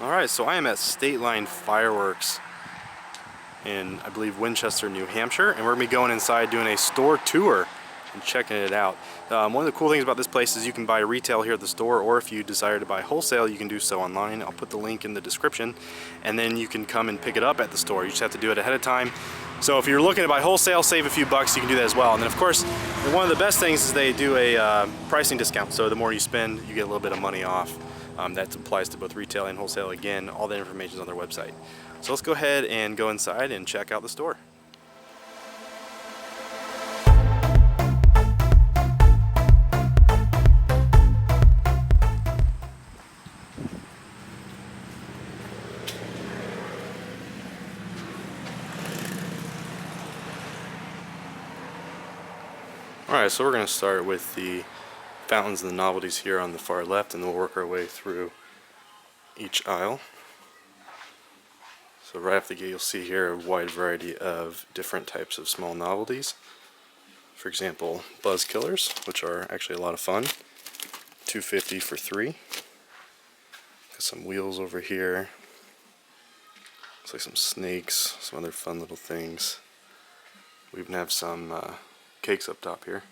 Alright, so I am at Stateline Fireworks in, I believe, Winchester, New Hampshire, and we're going to be going inside doing a store tour and checking it out. One of the cool things about this place is you can buy retail here at the store, or if you desire to buy wholesale, you can do so online. I'll put the link in the description, and then you can come and pick it up at the store. You just have to do it ahead of time. So if you're looking to buy wholesale, save a few bucks, you can do that as well. And then of course, one of the best things is they do a pricing discount. So the more you spend, you get a little bit of money off. That applies to both retail and wholesale. Again, all that information is on their website. So let's go ahead and go inside and check out the store. Alright, so we're going to start with the fountains and the novelties here on the far left, and then we'll work our way through each aisle. So right off the gate, you'll see here a wide variety of different types of small novelties. For example, buzz killers, which are actually a lot of fun. $2.50 for 3. Got some wheels over here. Looks like some snakes, some other fun little things. We even have some cakes up top here.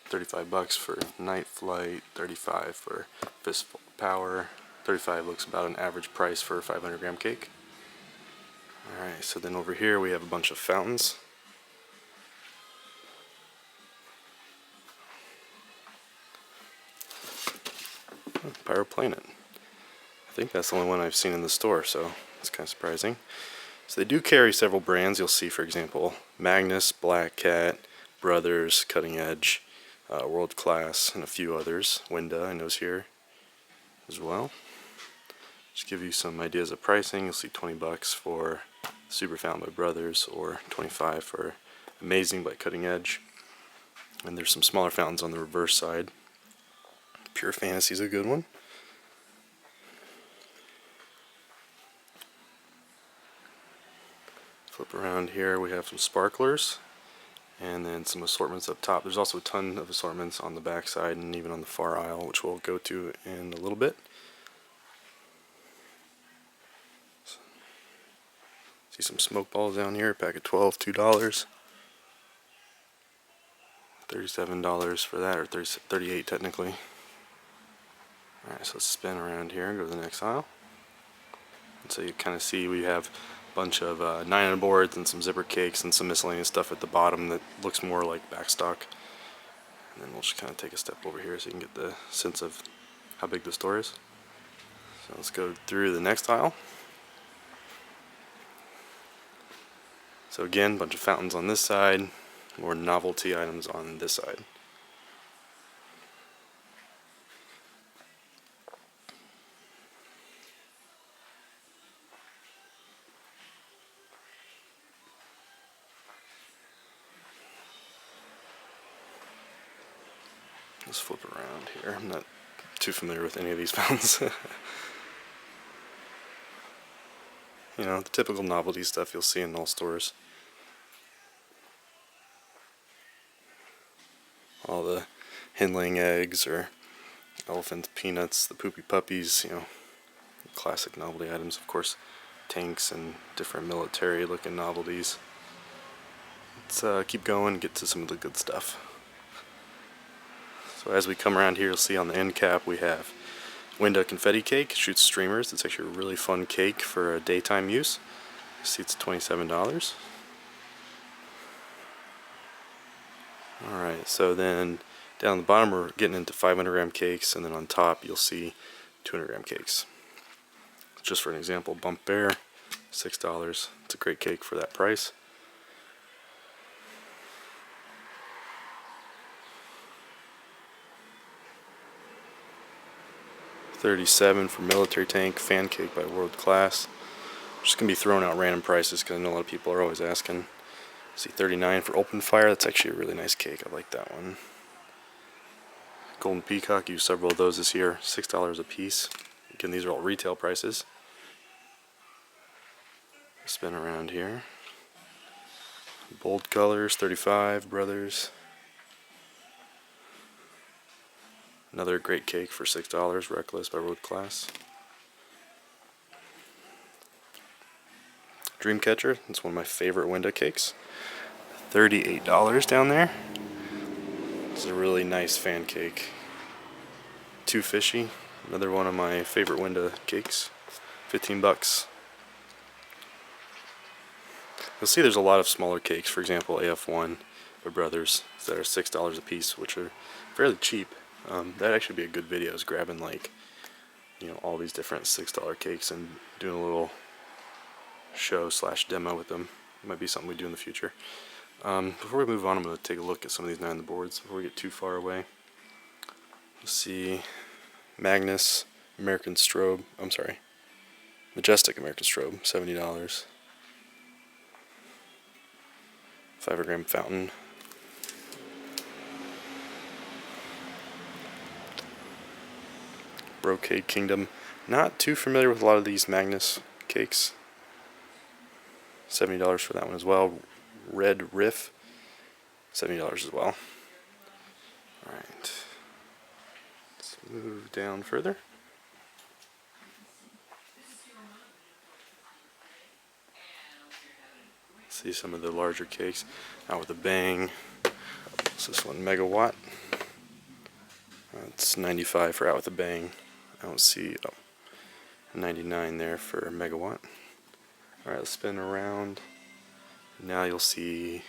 35 bucks for night flight, 35 for fistful power. 35 looks about an average price for a 500 gram cake. Alright, so then over here we have a bunch of fountains. Pyroplanet. I think that's the only one I've seen in the store, so it's kind of surprising. So they do carry several brands. You'll see, for example, Magnus, Black Cat, Brothers, Cutting Edge, World Class, and a few others. Winda, I know, is here as well. Just give you some ideas of pricing. You'll see 20 bucks for Super Fountain by Brothers, or 25 for Amazing by Cutting Edge. And there's some smaller fountains on the reverse side. Pure Fantasy is a good one. Flip around here, we have some sparklers, and then some assortments up top. There's also a ton of assortments on the back side and even on the far aisle, which we'll go to in a little bit. See some smoke balls down here, pack of 12, $2. $37 for that, or $38 technically. Alright, so let's spin around here and go to the next aisle. And so you kind of see we have bunch of 9 boards and some zipper cakes and some miscellaneous stuff at the bottom that looks more like backstock. And then we'll just kind of take a step over here so you can get the sense of how big the store is. So let's go through the next aisle. So again, a bunch of fountains on this side, more novelty items on this side. Let's flip around here. I'm not too familiar with any of these fountains. You know, the typical novelty stuff you'll see in all stores. All the hen laying eggs, or elephant peanuts, the poopy puppies, you know, classic novelty items. Of course, tanks and different military looking novelties. Let's keep going and get to some of the good stuff. So as we come around here, you'll see on the end cap we have Winda confetti cake. It shoots streamers. It's actually a really fun cake for daytime use. You see, it's $27. Alright, so then down the bottom we're getting into 500 gram cakes, and then on top you'll see 200 gram cakes. Just for an example, Bump Bear, $6. It's a great cake for that price. $37 for Military Tank Fan Cake by World Class. Just gonna be throwing out random prices because I know a lot of people are always asking. See, $39 for Open Fire. That's actually a really nice cake. I like that one. Golden Peacock, used several of those this year. $6 a piece. Again, these are all retail prices. Spin around here. Bold Colors, $35. Brothers. Another great cake for $6, Reckless by World Class. Dreamcatcher, it's one of my favorite window cakes. $38 down there. It's a really nice fan cake. Too Fishy, another one of my favorite window cakes. 15 bucks. You'll see there's a lot of smaller cakes, for example AF1 by Brothers that are $6 a piece, which are fairly cheap. That'd actually be a good video, is grabbing like, you know, all these different $6 cakes and doing a little show / demo with them. It might be something we do in the future. Before we move on, I'm going to take a look at some of these 9 on the boards before we get too far away. Let's see, Magnus American Strobe, Majestic American Strobe, $70. 5-gram fountain. Brocade Kingdom. Not too familiar with a lot of these Magnus cakes. $70 for that one as well. Red Riff, $70 as well. Alright. Let's move down further. See some of the larger cakes. Out with a Bang. What's this one? Megawatt. It's $95 for Out with a Bang. I don't see $99 there for Megawatt. Alright, let's spin around. Now you'll see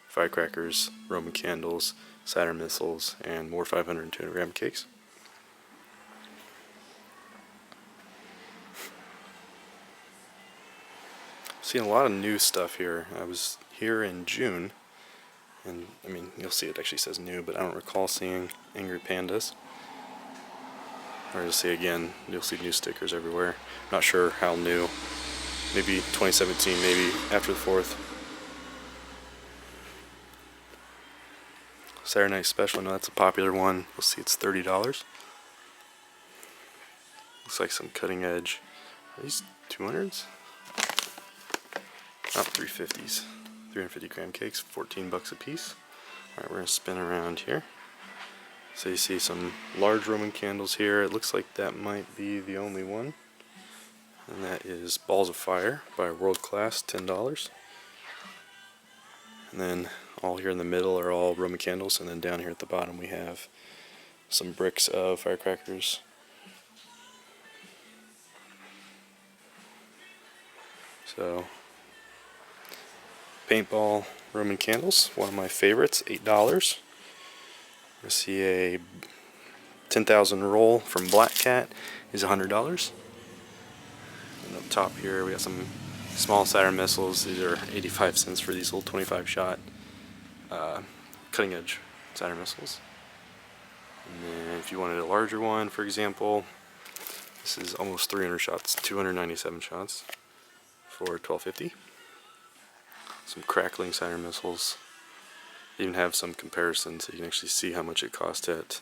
firecrackers, Roman candles, Saturn missiles, and more 500 and 200-gram cakes. Seeing a lot of new stuff here. I was here in June, and I mean, you'll see it actually says new, but I don't recall seeing Angry Pandas. Or you'll see again, you'll see new stickers everywhere. Not sure how new. Maybe 2017, maybe after the 4th. Saturday Night Special, I know that's a popular one. You'll see it's $30. Looks like some cutting edge. Are these 200s? Not 350s. 350-gram cakes, 14 bucks a piece. Alright, we're going to spin around here. So you see some large Roman candles here. It looks like that might be the only one. And that is Balls of Fire by World Class, $10. And then all here in the middle are all Roman candles, and then down here at the bottom we have some bricks of firecrackers. So, paintball Roman candles, one of my favorites, $8. We see a 10,000 roll from Black Cat is $100. And up top here we got some small Saturn missiles. These are 85 cents for these little 25 shot cutting edge Saturn missiles. And then if you wanted a larger one, for example, this is almost 300 shots, 297 shots for $12.50. Some crackling Saturn missiles. They even have some comparisons so you can actually see how much it cost at,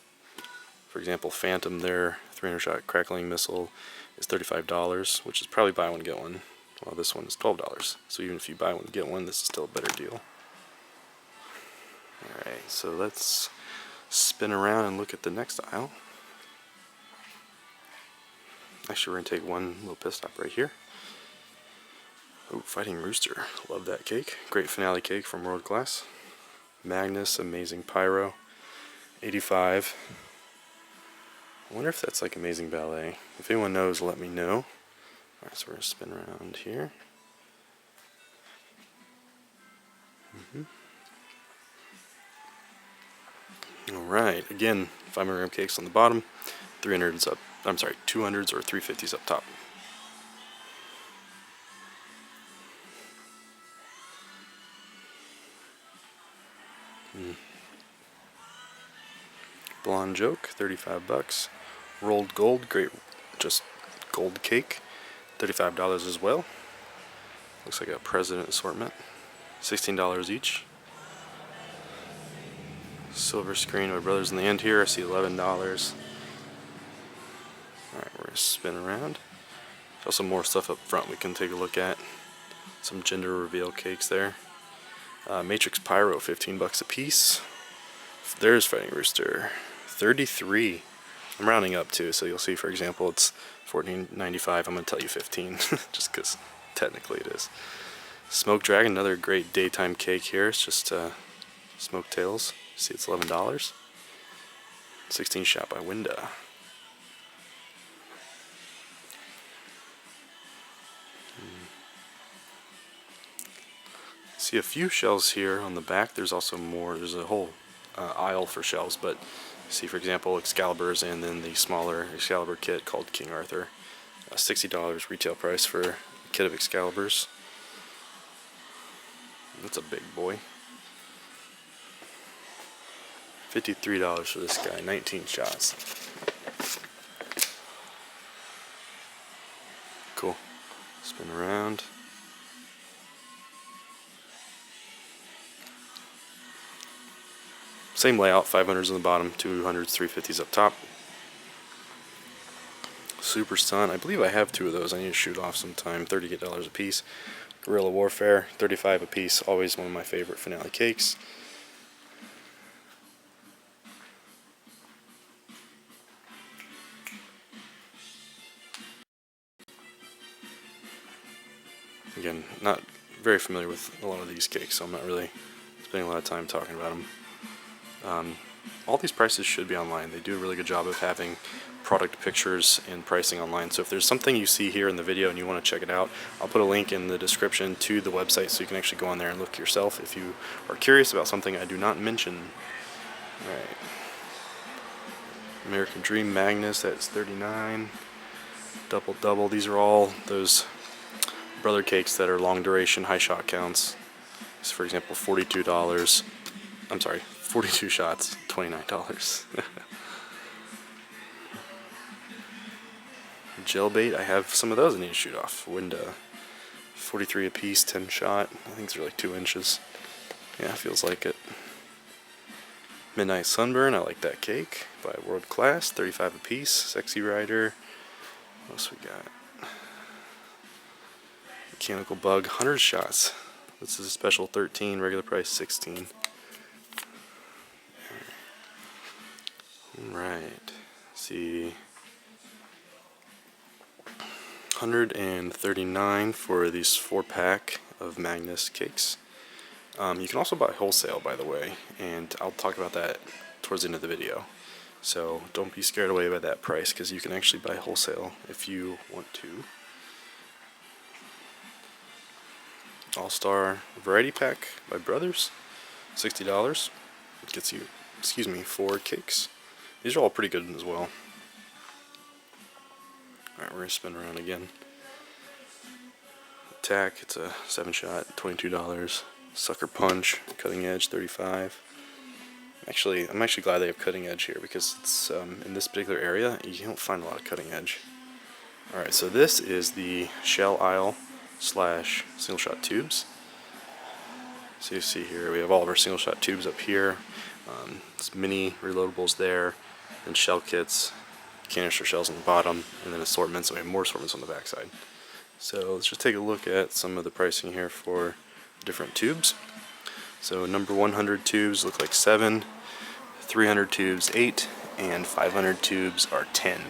for example, Phantom, their 300 shot crackling missile is $35, which is probably buy one get one. Well, this one is $12, so even if you buy one get one, this is still a better deal. Alright, so let's spin around and look at the next aisle. Actually, we're going to take one little pit stop right here. Oh, Fighting Rooster. Love that cake. Great finale cake from World Class. Magnus Amazing Pyro, $85. I wonder if that's like Amazing Ballet. If anyone knows, let me know. Alright, so we're going to spin around here. Alright, again, 500-gram cakes on the bottom, 200s or 350s up top. Blonde Joke, 35 bucks. Rolled Gold, great, just gold cake, $35 as well. Looks like a President assortment, $16 each. Silver Screen by Brothers in the End here, I see $11. Alright, we're going to spin around. There's also more stuff up front we can take a look at. Some gender reveal cakes there. Matrix Pyro, 15 bucks a piece. There's Fighting Rooster, $33. I'm rounding up too, so you'll see, for example, it's $14.95. I'm going to tell you 15, just because technically it is. Smoke Dragon, another great daytime cake here. It's just smoked tails. See, it's $11. 16 shot by Winda. See a few shells here on the back. There's also more. There's a whole aisle for shells, but see, for example, Excaliburs, and then the smaller Excalibur kit called King Arthur. $60 retail price for a kit of Excaliburs. That's a big boy. $53 for this guy, 19 shots. Cool. Spin around. Same layout, 500s on the bottom, 200s, 350s up top. Super Stun, I believe I have 2 of those. I need to shoot off sometime. $38 a piece. Guerrilla Warfare, $35 a piece. Always one of my favorite finale cakes. Again, not very familiar with a lot of these cakes, so I'm not really spending a lot of time talking about them. All these prices should be online. They do a really good job of having product pictures and pricing online. So if there's something you see here in the video and you want to check it out, I'll put a link in the description to the website so you can actually go on there and look yourself if you are curious about something I do not mention. Alright. American Dream Magnus, that's $39. Double Double, these are all those brother cakes that are long duration, high shot counts. So for example, $42. I'm sorry, 42 shots, $29. Gel bait, I have some of those I need to shoot off. Winda, 43 a piece, 10 shot. I think they're like 2 inches. Yeah, feels like it. Midnight Sunburn, I like that cake. By World Class, 35 a piece. Sexy Rider. What else we got? Mechanical Bug, 100 shots. This is a special 13, regular price 16. Alright, see, 139 for these 4-pack of Magnus cakes. You can also buy wholesale, by the way, and I'll talk about that towards the end of the video. So don't be scared away by that price, because you can actually buy wholesale if you want to. All-Star Variety Pack by Brothers, $60. It gets you, 4 cakes. These are all pretty good as well. Alright, we're going to spin around again. Attack, it's a 7-shot, $22. Sucker Punch, Cutting Edge, $35. I'm actually glad they have Cutting Edge here, because it's in this particular area, you don't find a lot of Cutting Edge. Alright, so this is the shell aisle / single shot tubes. So you see here, we have all of our single shot tubes up here. It's mini reloadables there, and shell kits, canister shells on the bottom, and then assortments. So we have more assortments on the back side. So let's just take a look at some of the pricing here for different tubes. So number 100 tubes look like 7, 300 tubes 8, and 500 tubes are 10.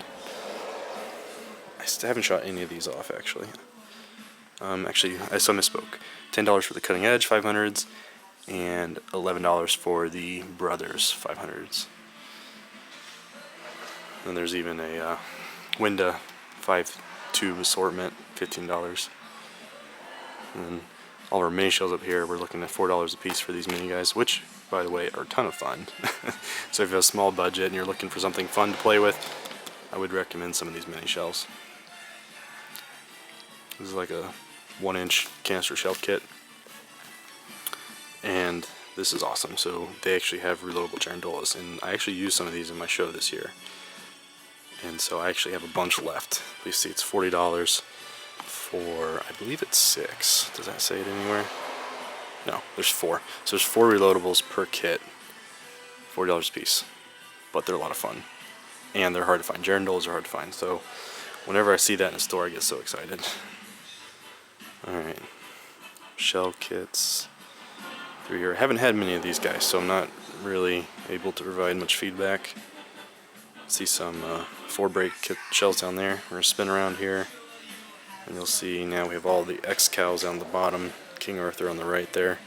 I still haven't shot any of these off actually. Actually, I misspoke. $10 for the Cutting Edge 500s, and $11 for the Brothers 500s. And there's even a Winda 5-tube assortment, $15. And then all our mini shells up here, we're looking at $4 a piece for these mini guys, which, by the way, are a ton of fun. So if you have a small budget and you're looking for something fun to play with, I would recommend some of these mini shells. This is like a 1-inch canister shell kit, and this is awesome. So they actually have reloadable girandolas, and I actually used some of these in my show this year, and so I actually have a bunch left. Please see, it's $40 for, I believe it's 6. Does that say it anywhere? No, there's 4. So there's 4 reloadables per kit, $40 a piece, but they're a lot of fun, and they're hard to find. Girandolas are hard to find, so whenever I see that in a store, I get so excited. Alright, shell kits through here. I haven't had many of these guys, so I'm not really able to provide much feedback. See some 4-break shells down there. We're going to spin around here, and you'll see now we have all the X cows on the bottom, King Arthur on the right there.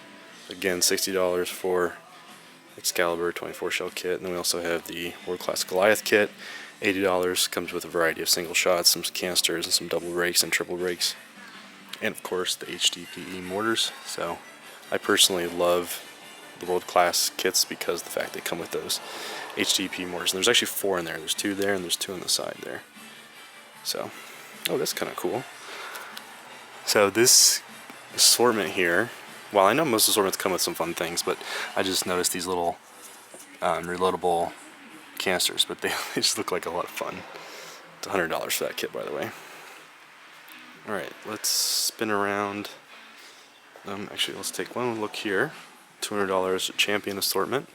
Again, $60 for Excalibur 24 shell kit, and then we also have the World Class Goliath kit, $80. Comes with a variety of single shots, some canisters, and some double breaks and triple breaks, and of course the HDPE mortars. So I personally love the World Class kits because of the fact they come with those HDP mortars. And there's actually 4 in there. There's 2 there and there's 2 on the side there. So, oh, that's kind of cool. So this assortment here, well, I know most assortments come with some fun things, but I just noticed these little reloadable canisters, but they just look like a lot of fun. It's $100 for that kit, by the way. Alright, let's spin around. Actually, let's take one look here. $200 Champion assortment.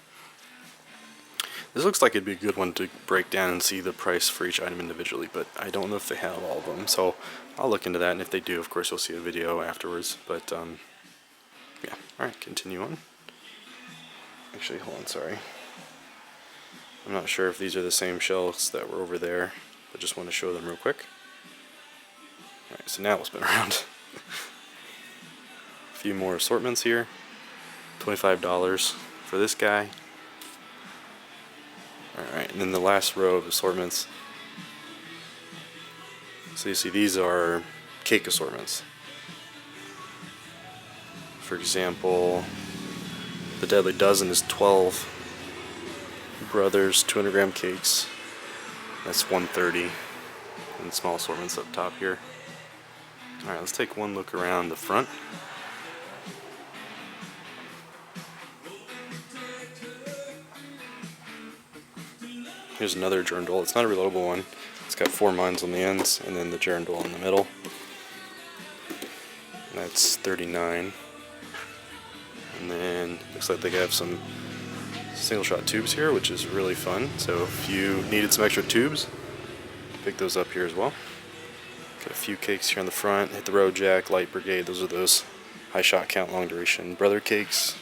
This looks like it'd be a good one to break down and see the price for each item individually, but I don't know if they have all of them, so I'll look into that, and if they do, of course, you'll see a video afterwards. But yeah, alright, continue on. Actually, hold on, sorry. I'm not sure if these are the same shells that were over there, but just want to show them real quick. Alright, so now we'll spin around. A few more assortments here. $25 for this guy. Alright, and then the last row of assortments. So you see these are cake assortments. For example, the Deadly Dozen is 12 Brothers 200-gram cakes. That's $130. And small assortments up top here. Alright, let's take one look around the front. Here's another Journal. It's not a reloadable one. It's got 4 mines on the ends, and then the Journal in the middle. And that's $39. And then looks like they have some single shot tubes here, which is really fun. So if you needed some extra tubes, pick those up here as well. Got a few cakes here on the front. Hit the Road Jack, Light Brigade. Those are those high shot count, long duration brother cakes.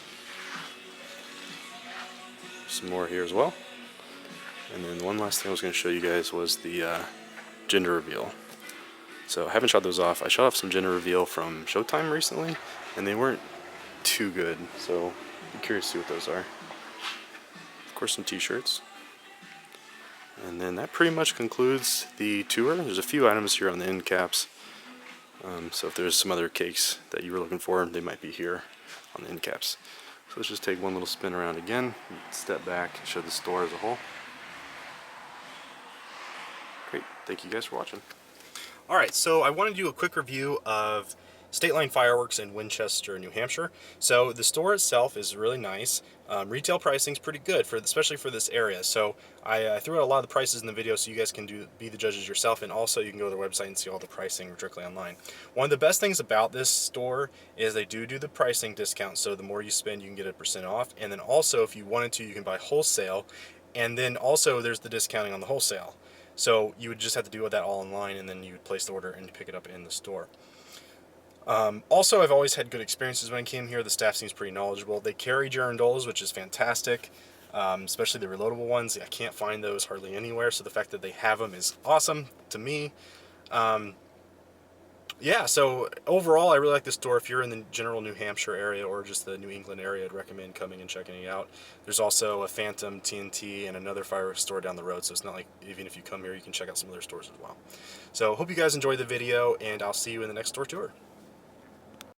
Some more here as well. And then one last thing I was going to show you guys was the gender reveal. So I haven't shot those off. I shot off some gender reveal from Showtime recently, and they weren't too good. So I'm curious to see what those are. Of course, some t-shirts. And then that pretty much concludes the tour. There's a few items here on the end caps. So if there's some other cakes that you were looking for, they might be here on the end caps. So let's just take one little spin around again, step back, and show the store as a whole. Great, thank you guys for watching. Alright, so I want to do a quick review of Stateline Fireworks in Winchester, New Hampshire. So the store itself is really nice. Retail pricing is pretty good, especially for this area. So I threw out a lot of the prices in the video so you guys can be the judges yourself, and also you can go to their website and see all the pricing directly online. One of the best things about this store is they do the pricing discount, so the more you spend you can get a % off, and then also if you wanted to you can buy wholesale, and then also there's the discounting on the wholesale. So you would just have to do that all online, and then you would place the order and pick it up in the store. Also, I've always had good experiences when I came here. The staff seems pretty knowledgeable. They carry Girandolas, which is fantastic, especially the reloadable ones. I can't find those hardly anywhere, so the fact that they have them is awesome to me. Yeah, so overall, I really like this store. If you're in the general New Hampshire area or just the New England area, I'd recommend coming and checking it out. There's also a Phantom, TNT, and another fireworks store down the road, so it's not like even if you come here, you can check out some other stores as well. So hope you guys enjoyed the video, and I'll see you in the next store tour.